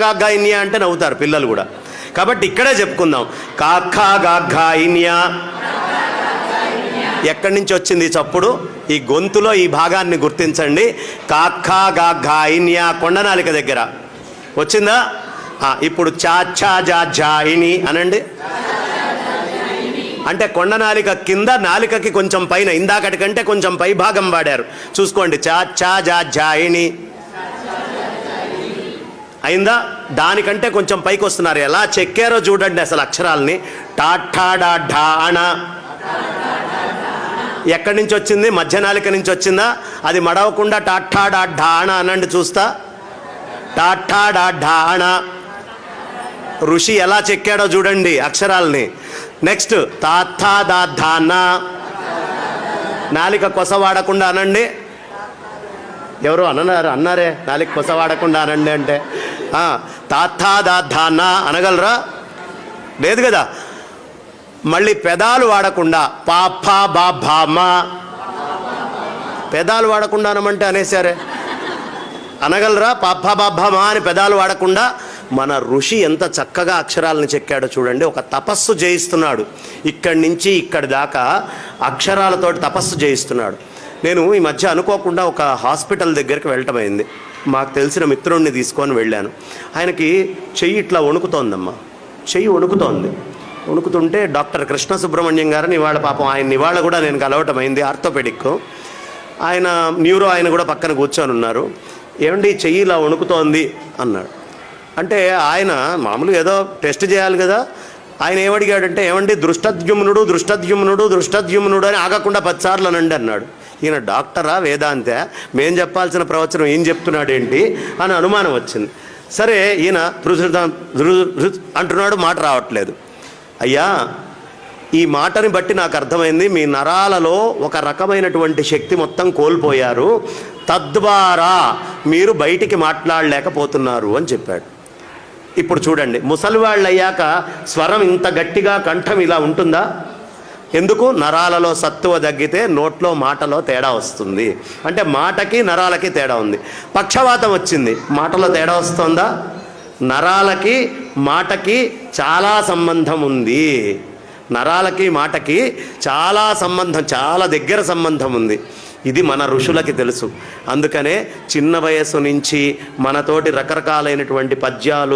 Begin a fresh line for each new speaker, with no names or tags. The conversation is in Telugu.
కాగా ఇన్యా అంటే నవ్వుతారు పిల్లలు కూడా. కాబట్టి ఇక్కడే చెప్పుకుందాం. కాఖా గాఘా ఇన్యా. ఎక్కడి నుంచి వచ్చింది చప్పుడు? ఈ గొంతులో ఈ భాగాన్ని గుర్తించండి. కాఖా గాఘా ఇన్యా కొండనాలిక దగ్గర వచ్చిందా? ఇప్పుడు చా ఛా జా ఝా ఇని అనండి. అంటే కొండనాలిక కింద, నాలికకి కొంచెం పైన, ఇందాకటి కంటే కొంచెం పై భాగం వాడారు. చూసుకోండి. చా ఛా జా ఝా ఇని అయిందా? దానికంటే కొంచెం పైకి వస్తున్నారు. ఎలా చెక్కారో చూడండి అసలు అక్షరాలని. టాఠా డా ఢా అణ ఎక్కడి నుంచి వచ్చింది? మధ్యనాలిక నుంచి వచ్చిందా? అది మడవకుండా టాఠా డా ఢా అణ అనండి చూస్తా. టాఠా డా ఢా అణ. ఋషి ఎలా చెక్కాడో చూడండి అక్షరాలని. నెక్స్ట్ తాథా దా ధాన. నాలిక కొస వాడకుండా అనండి. ఎవరు అన్నారే నాలిక కొస వాడకుండా అనండి అంటే. తాథా దా ధాన అనగలరా? లేదు కదా. మళ్ళీ పెదాలు వాడకుండా పాపా బా భామా. పెదాలు వాడకుండా అనమంటే అనేసారే. అనగలరా? పాపా బా భామా అని పెదాలు వాడకుండా. మన ఋషి ఎంత చక్కగా అక్షరాలను చెక్కాడో చూడండి. ఒక తపస్సు చేయిస్తున్నాడు. ఇక్కడి నుంచి ఇక్కడి దాకా అక్షరాలతోటి తపస్సు చేయిస్తున్నాడు. నేను ఈ మధ్య అనుకోకుండా ఒక హాస్పిటల్ దగ్గరికి వెళ్ళటమైంది. మాకు తెలిసిన మిత్రుడిని తీసుకొని వెళ్ళాను. ఆయనకి చెయ్యి ఇట్లా వణుకుతోందమ్మా. చెయ్యి వణుకుతోంది. వణుకుతుంటే డాక్టర్ కృష్ణ సుబ్రహ్మణ్యం గారిని ఇవాళ పాపం ఆయన ఇవాళ కూడా నేను కలవటమైంది. ఆర్థోపెడిక్ ఆయన, న్యూరో ఆయన కూడా పక్కన కూర్చొని ఉన్నారు. ఏమండి చెయ్యి ఇలా వణుకుతోంది అన్నాడు. అంటే ఆయన మామూలుగా ఏదో టెస్ట్ చేయాలి కదా. ఆయన ఏమడిగాడంటే, ఏమండి దృష్టద్యుమ్నుడు దృష్టద్యుమ్నుడు దృష్టద్యుమ్నుడు అని ఆగకుండా 10 సార్లు అనండి అన్నాడు. ఈయన డాక్టరా వేదాంతే, మేం చెప్పాల్సిన ప్రవచనం ఏం చెప్తున్నాడు ఏంటి అని అనుమానం వచ్చింది. సరే ఈయన అంటున్నాడు, మాట రావట్లేదు. అయ్యా ఈ మాటని బట్టి నాకు అర్థమైంది, మీ నరాలలో ఒక రకమైనటువంటి శక్తి మొత్తం కోల్పోయారు, తద్వారా మీరు బయటికి మాట్లాడలేకపోతున్నారు అని చెప్పాడు. ఇప్పుడు చూడండి, ముసలివాళ్ళు అయ్యాక స్వరం ఇంత గట్టిగా కంఠం ఇలా ఉంటుందా? ఎందుకు? నరాలలో సత్తువ తగ్గితే నోట్లో మాటలో తేడా వస్తుంది. అంటే మాటకి నరాలకి తేడా ఉంది. పక్షవాతం వచ్చింది, మాటలో తేడా వస్తుందా? నరాలకి మాటకి చాలా సంబంధం ఉంది. నరాలకి మాటకి చాలా సంబంధం, చాలా దగ్గర సంబంధం ఉంది. ఇది మన ఋషులకి తెలుసు. అందుకనే చిన్న వయస్సు నుంచి మనతోటి రకరకాలైనటువంటి పద్యాలు